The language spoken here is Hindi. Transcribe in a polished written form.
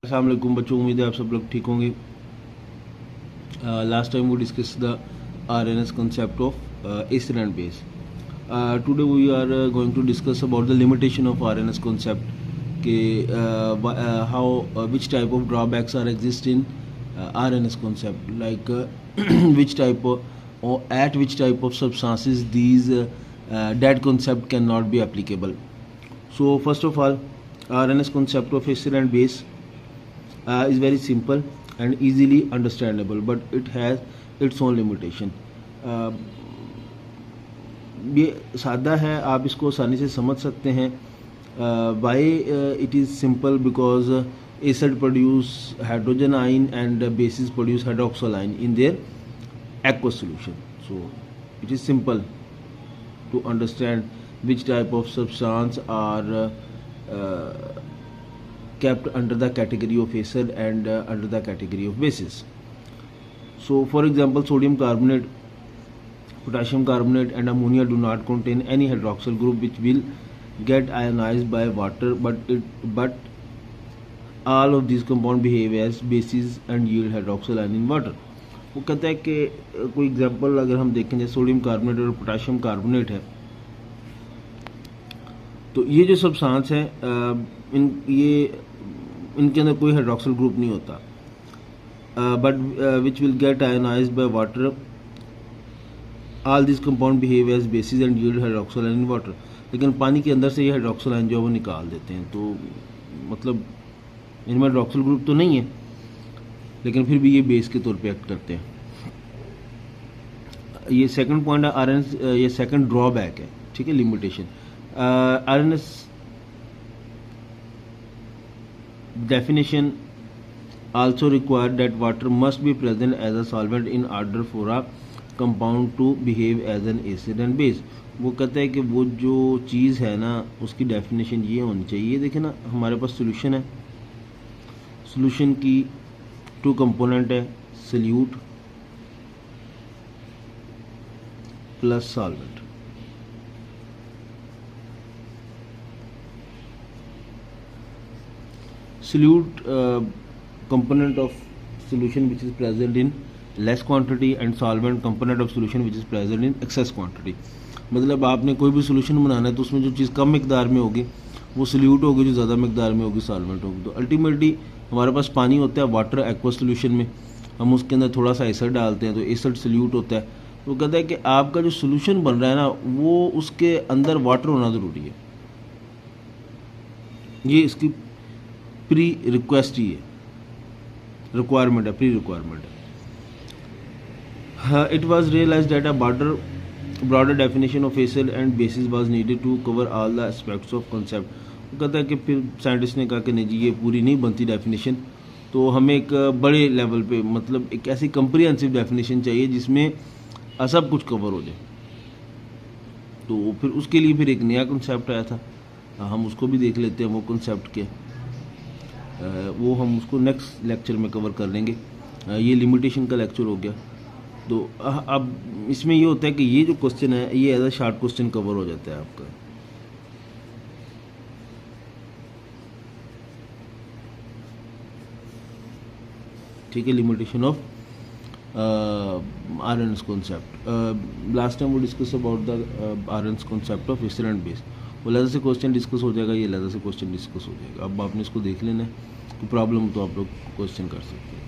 अस्सलाम वालेकुम बच्चों, उम्मीद है आप सब लोग ठीक होंगे। Last time we discuss the RNS concept of acid and base. Today we are going to discuss about the limitation of RNS concept, कि how which type of drawbacks are exist in RNS concept, like which type of, or at which type of substances these that concept cannot be applicable. So first of all, RNS concept of acid and base is very simple and easily understandable, but it has its own limitation. ये सादा है, आप इसको आसानी से समझ सकते हैं. Why it is simple? Because acid produce hydrogen ion and bases produce hydroxyl ion in their aqueous solution. So it is simple to understand which type of substance are kept under the category of acid and under the category of bases. So for example, sodium carbonate, potassium carbonate and ammonia do not contain any hydroxyl group which will get ionized by water, but all of these compounds behave as bases and yield hydroxyl ion in water. वो कहता है कि कोई एग्जांपल अगर हम देखें जैसे सोडियम कार्बोनेट और पोटाशियम कार्बोनेट है, तो ये जो सब्सटेंस है इनके अंदर कोई हाइड्रोक्सिल ग्रुप नहीं होता, but which will get ionised by water. All this compound behave as bases and yield hydroxyl ion in water. लेकिन पानी के अंदर से ये हाइड्रोक्सिल आयन जो है वो निकाल देते हैं. तो मतलब इनमें हाइड्रोक्सिल ग्रुप तो नहीं है, लेकिन फिर भी ये बेस के तौर पे एक्ट करते हैं. ये सेकंड पॉइंट है RNS, ये सेकंड ड्रॉबैक है, ठीक है, limitation. RNS definition also required that water must be present as a solvent in order for a compound to behave as an acid and base. वो कहता है कि वो जो चीज़ है ना उसकी डेफिनेशन ये होनी चाहिए. देखिए ना, हमारे पास सोल्यूशन है, सोल्यूशन की टू कंपोनेंट है, solute plus solvent. Solute component of solution which is present in less quantity and solvent component of solution which is present in excess quantity. मतलब आपने कोई भी सोल्यूशन बनाना है तो उसमें जो चीज़ कम मिकदार में होगी वो सल्यूट होगी, जो ज़्यादा मिकदार में होगी सॉल्वेंट होगी. तो अल्टीमेटली हमारे पास पानी होता है वाटर एक्वस सोल्यूशन में, हम उसके अंदर थोड़ा सा एसिड डालते हैं तो एसिड सल्यूट होता है. तो कहता है कि आपका जो सोल्यूशन बन रहा है ना वो उसके अंदर वाटर होना ज़रूरी है. ये इसकी प्री रिक्वेस्ट ही है, रिक्वायरमेंट है, प्री रिक्वायरमेंट है. It was realise that a broader definition of acid and bases was needed to cover all the aspects of concept. वो कहता है कि फिर साइंटिस्ट ने कहा कि नहीं जी ये पूरी नहीं बनती डेफिनेशन, तो हमें एक बड़े लेवल पे मतलब एक ऐसी कंप्रिहेंसिव डेफिनेशन चाहिए जिसमें सब कुछ कवर हो जाए. तो फिर उसके लिए फिर एक नया कंसेप्ट आया था, हम उसको भी देख लेते हैं. वो कंसेप्ट क्या, वो हम उसको नेक्स्ट लेक्चर में कवर कर लेंगे. ये लिमिटेशन का लेक्चर हो गया. तो अब इसमें ये होता है कि ये जो क्वेश्चन है ये as a short question cover हो जाता है आपका. ठीक है, limitation of RNS concept. Last time वो discuss about the RNS concept of acid and base. वो लहजा से क्वेश्चन डिस्कस हो जाएगा, ये लहजा से क्वेश्चन डिस्कस हो जाएगा. अब आपने इसको देख लेना है, कोई प्रॉब्लम तो आप लोग क्वेश्चन कर सकते हैं.